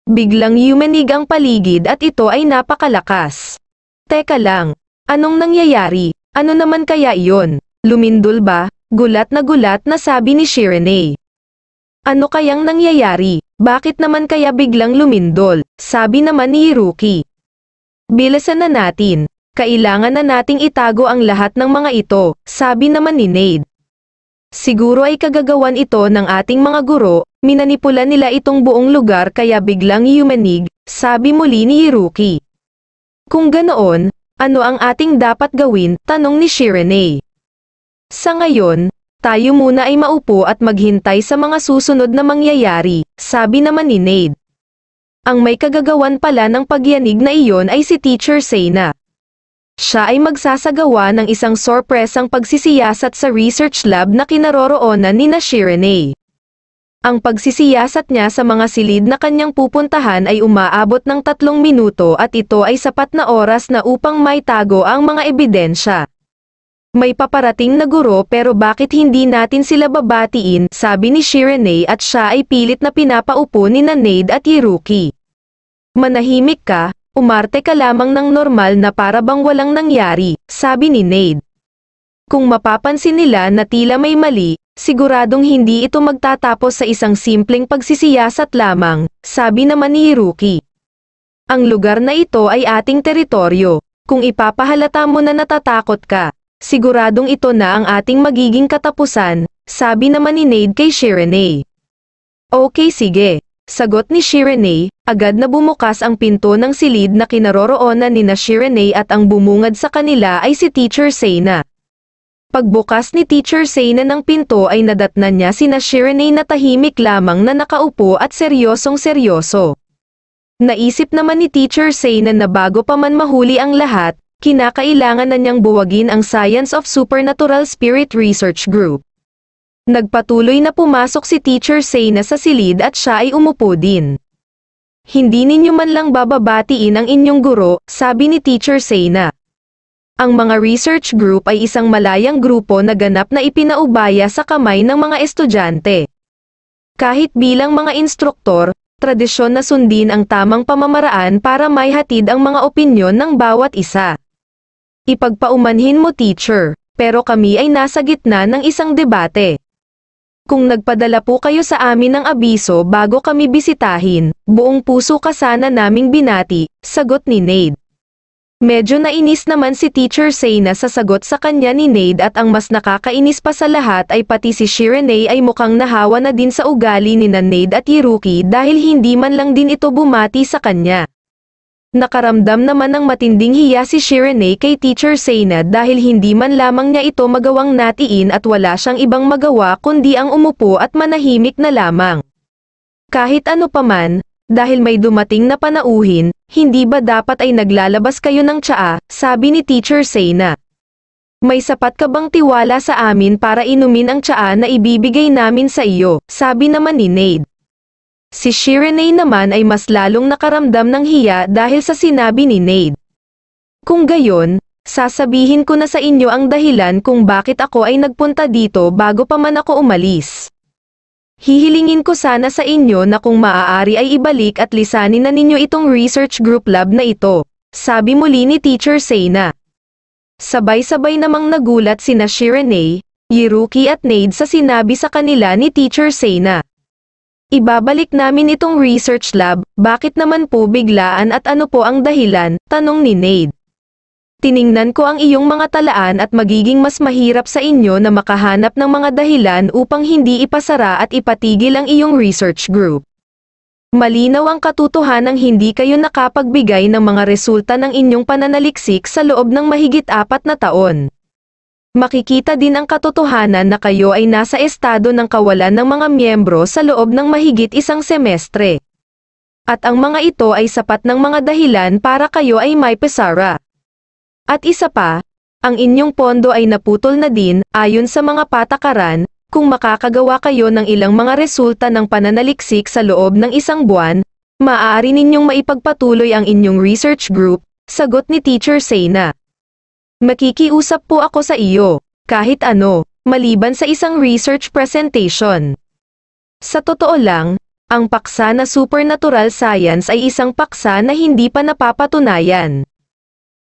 Biglang yumanig ang paligid at ito ay napakalakas. Teka lang, anong nangyayari? Ano naman kaya iyon? Lumindol ba? Gulat na sabi ni Shiranae. Ano kayang nangyayari? Bakit naman kaya biglang lumindol? Sabi naman ni Hiruki. Bilisan na natin. Kailangan na nating itago ang lahat ng mga ito, sabi naman ni Nade. Siguro ay kagagawan ito ng ating mga guro, minanipula nila itong buong lugar kaya biglang yumanig, sabi muli ni Hiruki. Kung ganoon, ano ang ating dapat gawin? Tanong ni Shiranae. Sa ngayon, tayo muna ay maupo at maghintay sa mga susunod na mangyayari, sabi naman ni Nade. Ang may kagagawan pala ng pagyanig na iyon ay si Teacher Seina. Siya ay magsasagawa ng isang sorpresang pagsisiyasat sa research lab na kinaroroonan ni Shiranae. Ang pagsisiyasat niya sa mga silid na kanyang pupuntahan ay umaabot ng 3 minuto at ito ay sapat na oras na upang maitago ang mga ebidensya. May paparating na guro pero bakit hindi natin sila babatiin, sabi ni Shiranae at siya ay pilit na pinapaupo ni Nade at Hiruki. Manahimik ka. Umarte ka lamang ng normal na para bang walang nangyari, sabi ni Nade. Kung mapapansin nila na tila may mali, siguradong hindi ito magtatapos sa isang simpleng pagsisiyasat lamang, sabi naman ni Hiruki. Ang lugar na ito ay ating teritoryo. Kung ipapahalata mo na natatakot ka, siguradong ito na ang ating magiging katapusan, sabi naman ni Nade kay Shiranae. Okay sige. Sagot ni Shiranae, agad na bumukas ang pinto ng silid na kinaroroonan ni Shiranae at ang bumungad sa kanila ay si Teacher Seina. Pagbukas ni Teacher Seina ng pinto ay nadatnan niya si Shiranae na tahimik lamang na nakaupo at seryosong-seryoso. Naisip naman ni Teacher Seina na bago pa man mahuli ang lahat, kinakailangan na niyang buwagin ang Science of Supernatural Spirit Research Group. Nagpatuloy na pumasok si Teacher Seina sa silid at siya ay umupo din. Hindi ninyo man lang bababatiin ang inyong guro, sabi ni Teacher Seina. Ang mga research group ay isang malayang grupo na ganap na ipinaubaya sa kamay ng mga estudyante. Kahit bilang mga instruktor, tradisyon na sundin ang tamang pamamaraan para maihatid ang mga opinyon ng bawat isa. Ipagpaumanhin mo teacher, pero kami ay nasa gitna ng isang debate. Kung nagpadala po kayo sa amin ng abiso bago kami bisitahin, buong puso ka sana naming binati, sagot ni Nade. Medyo nainis naman si Teacher Seina sa sagot sa kanya ni Nade at ang mas nakakainis pa sa lahat ay pati si Shiranae ay mukhang nahawa na din sa ugali ni Nade at Hiruki dahil hindi man lang din ito bumati sa kanya. Nakaramdam naman ng matinding hiya si Shiranae kay Teacher Seina dahil hindi man lamang niya ito magawang natiin at wala siyang ibang magawa kundi ang umupo at manahimik na lamang. Kahit ano paman, dahil may dumating na panauhin, hindi ba dapat ay naglalabas kayo ng tsaa, sabi ni Teacher Seina. May sapat ka bang tiwala sa amin para inumin ang tsaa na ibibigay namin sa iyo, sabi naman ni Nade. Si Shiranae naman ay mas lalong nakaramdam ng hiya dahil sa sinabi ni Nade. Kung gayon, sasabihin ko na sa inyo ang dahilan kung bakit ako ay nagpunta dito bago pa man ako umalis. Hihilingin ko sana sa inyo na kung maaari ay ibalik at lisanin na ninyo itong research group lab na ito, sabi muli ni Teacher Seina. Sabay-sabay namang nagulat sina Shiranae, Hiruki at Nade sa sinabi sa kanila ni Teacher Seina. Ibabalik namin itong research lab, bakit naman po biglaan at ano po ang dahilan, tanong ni Nade. Tiningnan ko ang iyong mga talaan at magiging mas mahirap sa inyo na makahanap ng mga dahilan upang hindi ipasara at ipatigil ang iyong research group. Malinaw ang katotohanang hindi kayo nakapagbigay ng mga resulta ng inyong pananaliksik sa loob ng mahigit 4 na taon. Makikita din ang katotohanan na kayo ay nasa estado ng kawalan ng mga miyembro sa loob ng mahigit 1 semestre. At ang mga ito ay sapat ng mga dahilan para kayo ay may pesara. At isa pa, ang inyong pondo ay naputol na din, ayon sa mga patakaran, kung makakagawa kayo ng ilang mga resulta ng pananaliksik sa loob ng 1 buwan, maaari ninyong maipagpatuloy ang inyong research group, sagot ni Teacher Seina. Makikiusap po ako sa iyo, kahit ano, maliban sa isang research presentation. Sa totoo lang, Ang paksa na supernatural science ay isang paksa na hindi pa napapatunayan.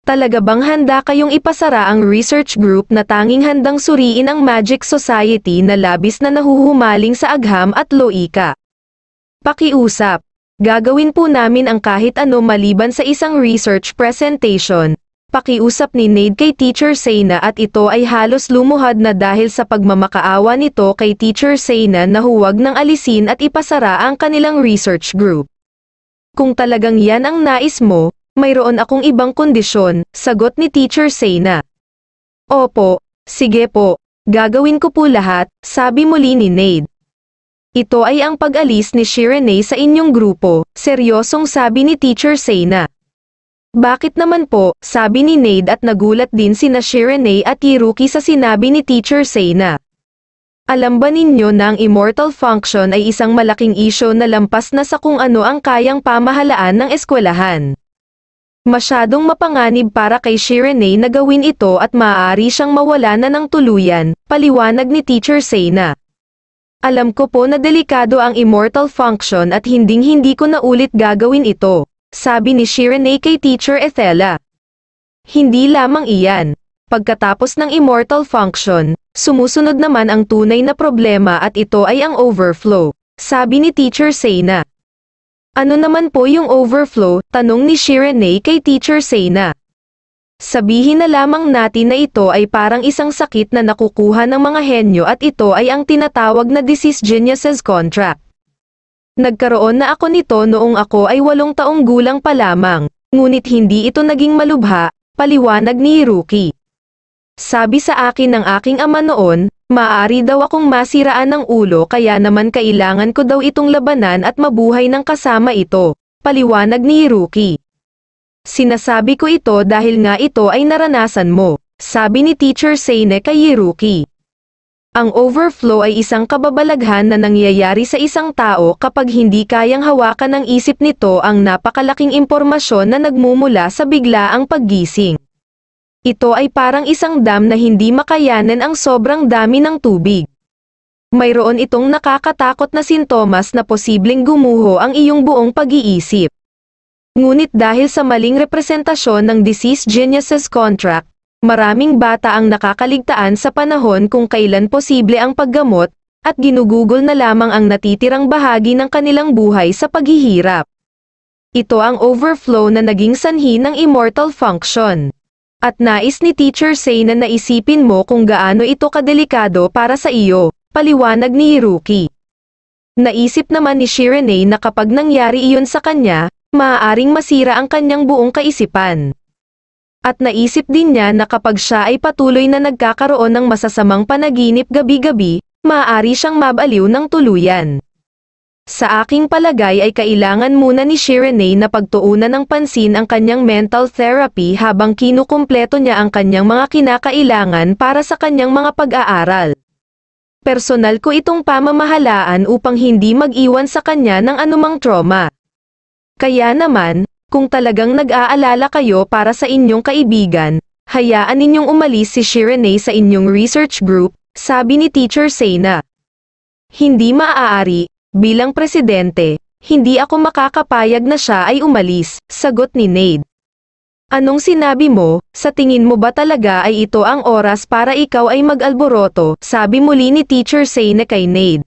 Talaga bang handa kayong ipasara ang research group na tanging handang suriin ang Magic Society na labis na nahuhumaling sa agham at loika? Pakiusap. Gagawin po namin ang kahit ano maliban sa isang research presentation. Pakiusap ni Nate kay Teacher Sena at ito ay halos lumuhad na dahil sa pagmamakaawa nito kay Teacher Sena na huwag nang alisin at ipasara ang kanilang research group. Kung talagang yan ang nais mo, mayroon akong ibang kondisyon, sagot ni Teacher Sena. Opo, sige po, gagawin ko po lahat, sabi muli ni Nate. Ito ay ang pag-alis ni Shiranae sa inyong grupo, seryosong sabi ni Teacher Sena. Bakit naman po, sabi ni Nate at nagulat din sina Shiranae at Hiruki sa sinabi ni Teacher Sena. Alam ba ninyo na ang immortal function ay isang malaking isyo na lampas na sa kung ano ang kayang pamahalaan ng eskwelahan? Masyadong mapanganib para kay Shiranae na gawin ito at maaari siyang mawala na ng tuluyan, paliwanag ni Teacher Sena. Alam ko po na delikado ang immortal function at hinding-hindi ko na ulit gagawin ito. Sabi ni Shiranae kay Teacher Ethela. Hindi lamang iyan. Pagkatapos ng immortal function, sumusunod naman ang tunay na problema at ito ay ang overflow, sabi ni Teacher Sena. Ano naman po yung overflow? Tanong ni Shiranae kay Teacher Sena. Sabihin na lamang natin na ito ay parang isang sakit na nakukuha ng mga henyo at ito ay ang tinatawag na disease geniuses contract. Nagkaroon na ako nito noong ako ay 8 taong gulang pa lamang, ngunit hindi ito naging malubha, paliwanag ni Hiruki. Sabi sa akin ng aking ama noon, maaari daw akong masiraan ng ulo kaya naman kailangan ko daw itong labanan at mabuhay ng kasama ito, paliwanag ni Hiruki. Sinasabi ko ito dahil nga ito ay naranasan mo, sabi ni Teacher Sena kay Hiruki. Ang overflow ay isang kababalaghan na nangyayari sa isang tao kapag hindi kayang hawakan ng isip nito ang napakalaking impormasyon na nagmumula sa biglaang paggising. Ito ay parang isang dam na hindi makayanan ang sobrang dami ng tubig. Mayroon itong nakakatakot na sintomas na posibleng gumuho ang iyong buong pag-iisip. Ngunit dahil sa maling representasyon ng disease geniuses contract, maraming bata ang nakakaligtaan sa panahon kung kailan posible ang paggamot, at ginugugol na lamang ang natitirang bahagi ng kanilang buhay sa paghihirap. Ito ang overflow na naging sanhi ng immortal function. At nais ni Teacher Sena na isipin mo kung gaano ito kadelikado para sa iyo, paliwanag ni Hiruki. Naisip naman ni Shiranae na kapag nangyari iyon sa kanya, maaaring masira ang kanyang buong kaisipan. At naisip din niya na kapag siya ay patuloy na nagkakaroon ng masasamang panaginip gabi-gabi, maaari siyang mabaliw ng tuluyan. Sa aking palagay ay kailangan muna ni Shiranae na pagtuunan ng pansin ang kanyang mental therapy habang kinukumpleto niya ang kanyang mga kinakailangan para sa kanyang mga pag-aaral. Personal ko itong pamamahalaan upang hindi mag-iwan sa kanya ng anumang trauma. Kaya naman, kung talagang nag-aalala kayo para sa inyong kaibigan, hayaan ninyong umalis si Shiranae sa inyong research group, sabi ni Teacher Sena. Hindi maaari, bilang presidente, hindi ako makakapayag na siya ay umalis, sagot ni Nate. Anong sinabi mo? Sa tingin mo ba talaga ay ito ang oras para ikaw ay mag-alboroto? Sabi muli ni Teacher Sena kay Nate.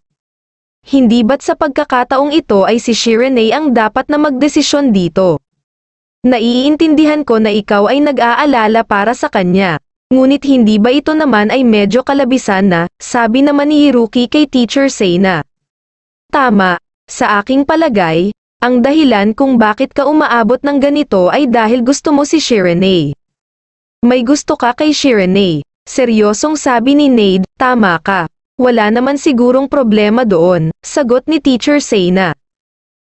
Hindi ba't sa pagkakataong ito ay si Shiranae ang dapat na magdesisyon dito? Naiintindihan ko na ikaw ay nag-aalala para sa kanya. Ngunit hindi ba ito naman ay medyo kalabisan na, sabi naman ni Hiruki kay Teacher Sena. Tama, sa aking palagay, ang dahilan kung bakit ka umaabot ng ganito ay dahil gusto mo si Shiranae. May gusto ka kay Shiranae, seryosong sabi ni Nate, tama ka. Wala naman sigurong problema doon, sagot ni Teacher Sena.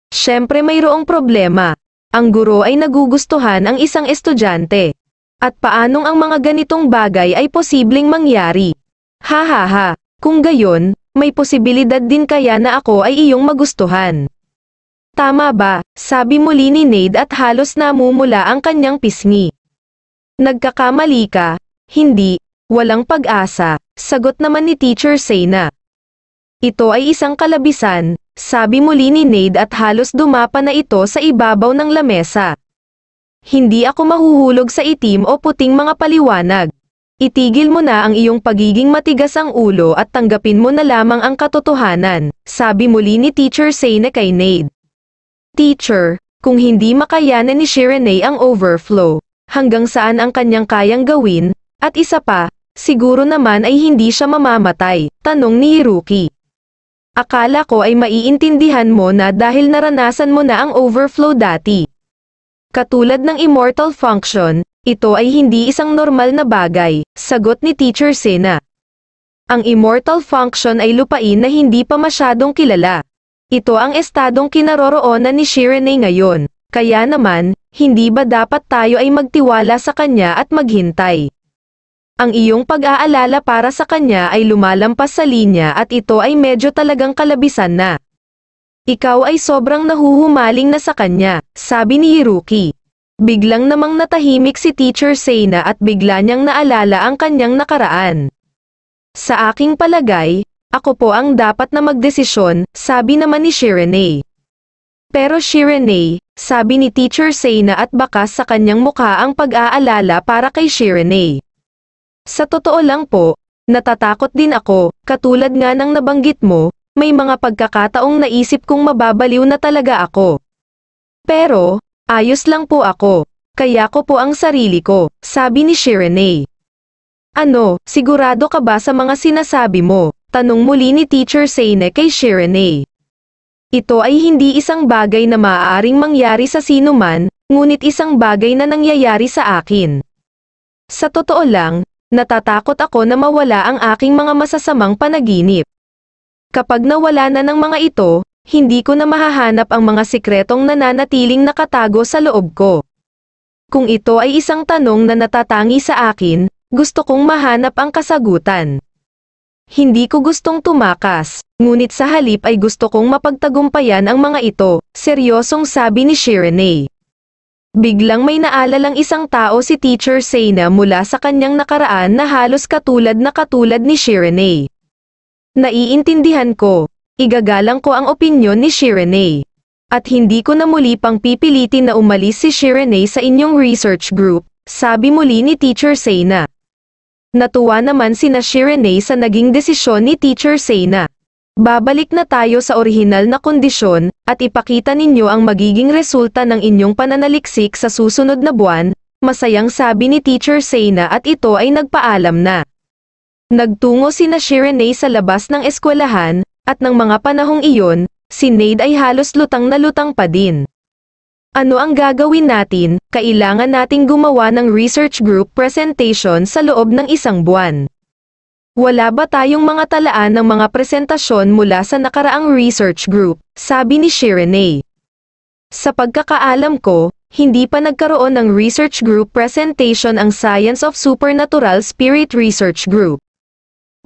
Siyempre mayroong problema. Ang guro ay nagugustuhan ang isang estudyante. At paanong ang mga ganitong bagay ay posibleng mangyari? Ha, kung gayon, may posibilidad din kaya na ako ay iyong magustuhan. Tama ba? Sabi muli ni Nate at halos namumula ang kanyang pisngi. Nagkakamali ka, hindi, walang pag-asa, sagot naman ni Teacher Sena. Ito ay isang kalabisan, sabi muli ni Nade at halos dumapa na ito sa ibabaw ng lamesa. Hindi ako mahuhulog sa itim o puting mga paliwanag. Itigil mo na ang iyong pagiging matigas ang ulo at tanggapin mo na lamang ang katotohanan, sabi muli ni Teacher Sena kay Nade. Teacher, kung hindi makayanan ni Shiranae ang overflow, hanggang saan ang kanyang kayang gawin, at isa pa, siguro naman ay hindi siya mamamatay, tanong ni Hiruki. Akala ko ay maiintindihan mo na dahil naranasan mo na ang overflow dati. Katulad ng immortal function, ito ay hindi isang normal na bagay, sagot ni Teacher Sena. Ang immortal function ay lupain na hindi pa masyadong kilala. Ito ang estadong kinaroroonan ni Shiranae ngayon, kaya naman, hindi ba dapat tayo ay magtiwala sa kanya at maghintay? Ang iyong pag-aalala para sa kanya ay lumalampas sa linya at ito ay medyo talagang kalabisan na. Ikaw ay sobrang nahuhumaling na sa kanya, sabi ni Hiruki. Biglang namang natahimik si Teacher Sena at bigla niyang naalala ang kanyang nakaraan. Sa aking palagay, ako po ang dapat na magdesisyon, sabi naman ni Shiranae. Pero Shiranae, sabi ni Teacher Sena at bakas sa kanyang mukha ang pag-aalala para kay Shiranae. Sa totoo lang po, natatakot din ako, katulad nga ng nabanggit mo, may mga pagkakataong naisip kong mababaliw na talaga ako. Pero, ayos lang po ako, kaya ko po ang sarili ko, sabi ni Shiranae. Ano, sigurado ka ba sa mga sinasabi mo? Tanong muli ni Teacher Sena kay Shiranae. Ito ay hindi isang bagay na maaaring mangyari sa sino man, ngunit isang bagay na nangyayari sa akin. Sa totoo lang, natatakot ako na mawala ang aking mga masasamang panaginip. Kapag nawala na ng mga ito, hindi ko na mahahanap ang mga sikretong nananatiling nakatago sa loob ko. Kung ito ay isang tanong na natatangi sa akin, gusto kong mahanap ang kasagutan. Hindi ko gustong tumakas, ngunit sa halip ay gusto kong mapagtagumpayan ang mga ito, seryosong sabi ni Shiranae. Biglang may naalalang isang tao si Teacher Sena mula sa kanyang nakaraan na halos katulad ni Shiranae. Naiintindihan ko, igagalang ko ang opinyon ni Shiranae. At hindi ko na muli pang pipilitin na umalis si Shiranae sa inyong research group, sabi muli ni Teacher Sena. Natuwa naman sina Shiranae sa naging desisyon ni Teacher Sena. Babalik na tayo sa orihinal na kondisyon, at ipakita ninyo ang magiging resulta ng inyong pananaliksik sa susunod na buwan, masayang sabi ni Teacher Sena at ito ay nagpaalam na. Nagtungo sina Shiranae sa labas ng eskwelahan, at ng mga panahong iyon, si Nade ay halos lutang na lutang pa din. Ano ang gagawin natin? Kailangan nating gumawa ng research group presentation sa loob ng isang buwan. Wala ba tayong mga talaan ng mga presentasyon mula sa nakaraang research group, sabi ni Shiranae. Sa pagkakaalam ko, hindi pa nagkaroon ng research group presentation ang Science of Supernatural Spirit Research Group.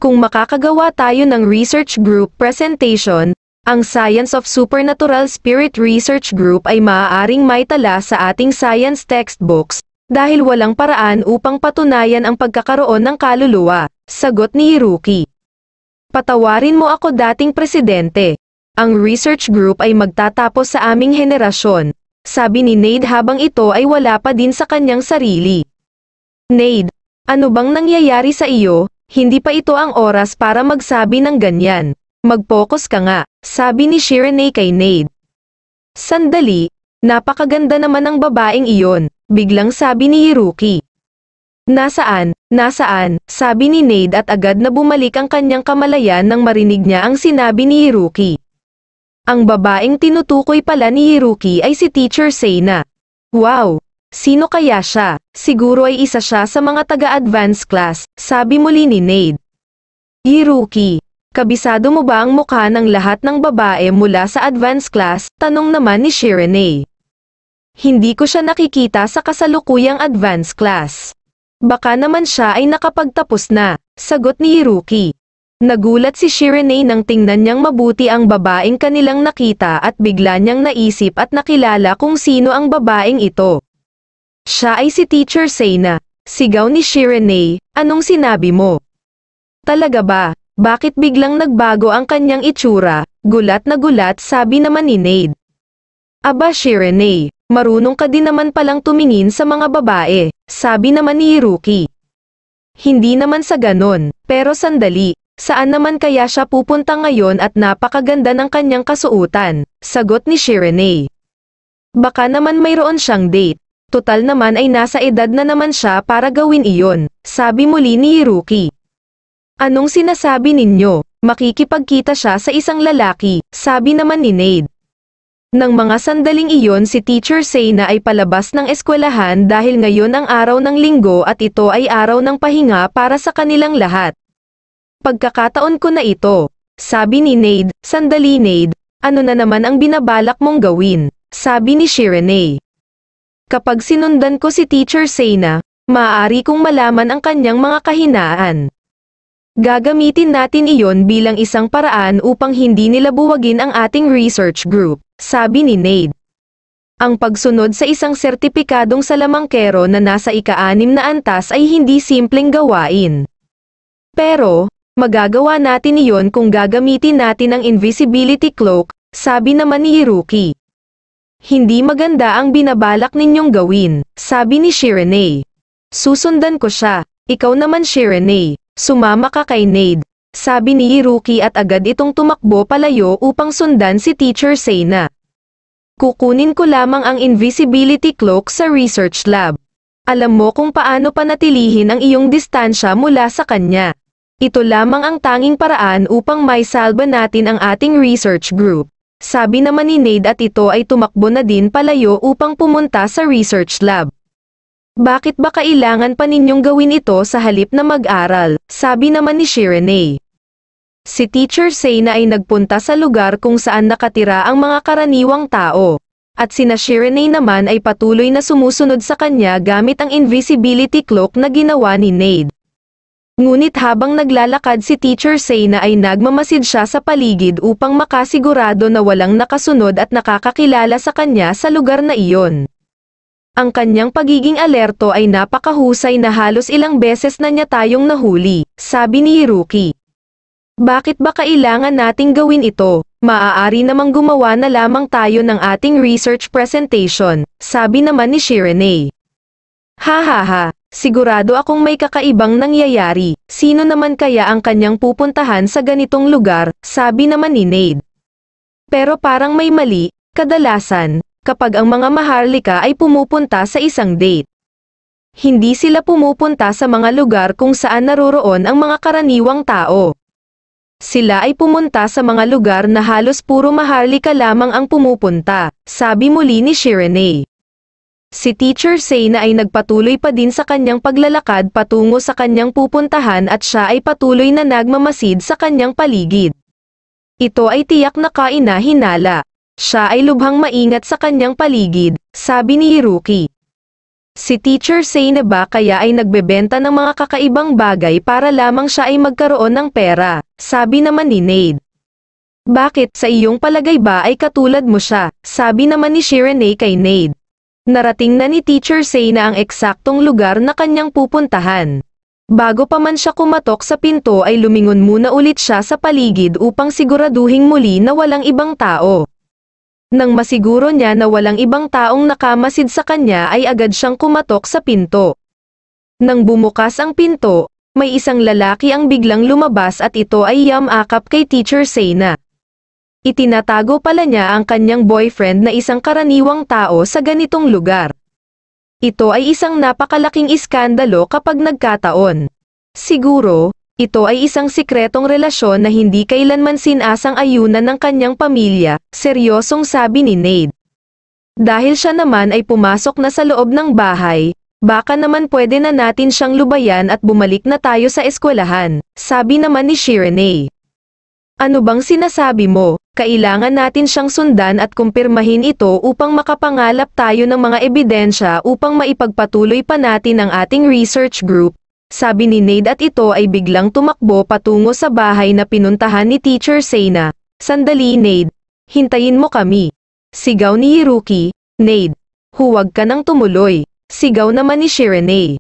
Kung makakagawa tayo ng research group presentation, ang Science of Supernatural Spirit Research Group ay maaaring maitala sa ating science textbooks, dahil walang paraan upang patunayan ang pagkakaroon ng kaluluwa, sagot ni Hiruki. Patawarin mo ako dating presidente. Ang research group ay magtatapos sa aming henerasyon, sabi ni Nade habang ito ay wala pa din sa kanyang sarili. Nade, ano bang nangyayari sa iyo? Hindi pa ito ang oras para magsabi ng ganyan. Mag-focus ka nga, sabi ni Shiranae kay Nade. Sandali, napakaganda naman ng babaeng iyon, biglang sabi ni Hiruki. Nasaan, sabi ni Nade at agad na bumalik ang kanyang kamalayan nang marinig niya ang sinabi ni Hiruki. Ang babaeng tinutukoy pala ni Hiruki ay si Teacher Sena. Wow! Sino kaya siya? Siguro ay isa siya sa mga taga-advance class, sabi muli ni Nade. Hiruki, kabisado mo ba ang mukha ng lahat ng babae mula sa advance class? Tanong naman ni Shiranae. Hindi ko siya nakikita sa kasalukuyang advance class. Baka naman siya ay nakapagtapos na, sagot ni Hiruki. Nagulat si Shiranae nang tingnan niyang mabuti ang babaeng kanilang nakita at bigla niyang naisip at nakilala kung sino ang babaeng ito. Siya ay si Teacher Sena. Sigaw ni Shiranae, anong sinabi mo? Talaga ba? Bakit biglang nagbago ang kanyang itsura? Gulat na gulat sabi naman ni Nate. Aba Shiranae, marunong ka din naman palang tumingin sa mga babae, sabi naman ni Hiruki. Hindi naman sa ganon, pero sandali, saan naman kaya siya pupunta ngayon at napakaganda ng kanyang kasuotan, sagot ni Shiranae. Baka naman mayroon siyang date, total naman ay nasa edad na naman siya para gawin iyon, sabi muli ni Hiruki. Anong sinasabi ninyo? Makikipagkita siya sa isang lalaki, sabi naman ni Nate. Nang mga sandaling iyon si Teacher Seina ay palabas ng eskwelahan dahil ngayon ang araw ng linggo at ito ay araw ng pahinga para sa kanilang lahat. Pagkakataon ko na ito, sabi ni Nate. Sandali Nate, ano na naman ang binabalak mong gawin? Sabi ni Shiranae. Kapag sinundan ko si Teacher Seina, maaari kong malaman ang kanyang mga kahinaan. Gagamitin natin iyon bilang isang paraan upang hindi nila buwagin ang ating research group, sabi ni Nate. Ang pagsunod sa isang sertipikadong salamangkero na nasa ika-6 na antas ay hindi simpleng gawain. Pero, magagawa natin iyon kung gagamitin natin ang invisibility cloak, sabi naman ni Hiruki. Hindi maganda ang binabalak ninyong gawin, sabi ni Shiranae. Susundan ko siya, ikaw naman Shiranae. Sumama ka kay Nate, sabi ni Hiruki at agad itong tumakbo palayo upang sundan si Teacher Seina. Kukunin ko lamang ang invisibility cloak sa research lab. Alam mo kung paano panatilihin ang iyong distansya mula sa kanya. Ito lamang ang tanging paraan upang maisalba natin ang ating research group. Sabi naman ni Nate at ito ay tumakbo na din palayo upang pumunta sa research lab. Bakit ba kailangan pa ninyong gawin ito sa halip na mag-aral? Sabi naman ni Shiranae. Si Teacher Seina ay nagpunta sa lugar kung saan nakatira ang mga karaniwang tao. At sina Shiranae naman ay patuloy na sumusunod sa kanya gamit ang invisibility cloak na ginawa ni Nate. Ngunit habang naglalakad si Teacher Seina ay nagmamasid siya sa paligid upang makasigurado na walang nakasunod at nakakakilala sa kanya sa lugar na iyon. Ang kanyang pagiging alerto ay napakahusay na halos ilang beses na niya tayong nahuli, sabi ni Hiruki. Bakit ba kailangan nating gawin ito? Maaari namang gumawa na lamang tayo ng ating research presentation, sabi naman ni Shiranae. Hahaha, sigurado akong may kakaibang nangyayari, sino naman kaya ang kanyang pupuntahan sa ganitong lugar, sabi naman ni Nate. Pero parang may mali, kadalasan, kapag ang mga maharlika ay pumupunta sa isang date. Hindi sila pumupunta sa mga lugar kung saan naroroon ang mga karaniwang tao. Sila ay pumunta sa mga lugar na halos puro maharlika lamang ang pumupunta, sabi muli ni Shiranae. Si Teacher Seina ay nagpatuloy pa din sa kanyang paglalakad patungo sa kanyang pupuntahan at siya ay patuloy na nagmamasid sa kanyang paligid. Ito ay tiyak na kaina-hinala. Siya ay lubhang maingat sa kanyang paligid, sabi ni Hiruki. Si Teacher Seina ba kaya ay nagbebenta ng mga kakaibang bagay para lamang siya ay magkaroon ng pera, sabi naman ni Nate. Bakit sa iyong palagay ba ay katulad mo siya, sabi naman ni Shiranae kay Nate. Narating na ni Teacher Seina ang eksaktong lugar na kanyang pupuntahan. Bago pa man siya kumatok sa pinto ay lumingon muna ulit siya sa paligid upang siguraduhing muli na walang ibang tao. Nang masiguro niya na walang ibang taong nakamasid sa kanya ay agad siyang kumatok sa pinto. Nang bumukas ang pinto, may isang lalaki ang biglang lumabas at ito ay yamakap kay Teacher Seina. Itinatago pala niya ang kanyang boyfriend na isang karaniwang tao sa ganitong lugar. Ito ay isang napakalaking iskandalo kapag nagkataon. Siguro, ito ay isang sikretong relasyon na hindi kailanman sinasang ayunan ng kanyang pamilya, seryosong sabi ni Nate. Dahil siya naman ay pumasok na sa loob ng bahay, baka naman pwede na natin siyang lubayan at bumalik na tayo sa eskwelahan, sabi naman ni Shiranae. Ano bang sinasabi mo? Kailangan natin siyang sundan at kumpirmahin ito upang makapangalap tayo ng mga ebidensya upang maipagpatuloy pa natin ang ating research group, sabi ni Nate at ito ay biglang tumakbo patungo sa bahay na pinuntahan ni Teacher Seina. Sandali Nate, hintayin mo kami. Sigaw ni Hiruki. Nate, huwag ka nang tumuloy. Sigaw naman ni Shiranae.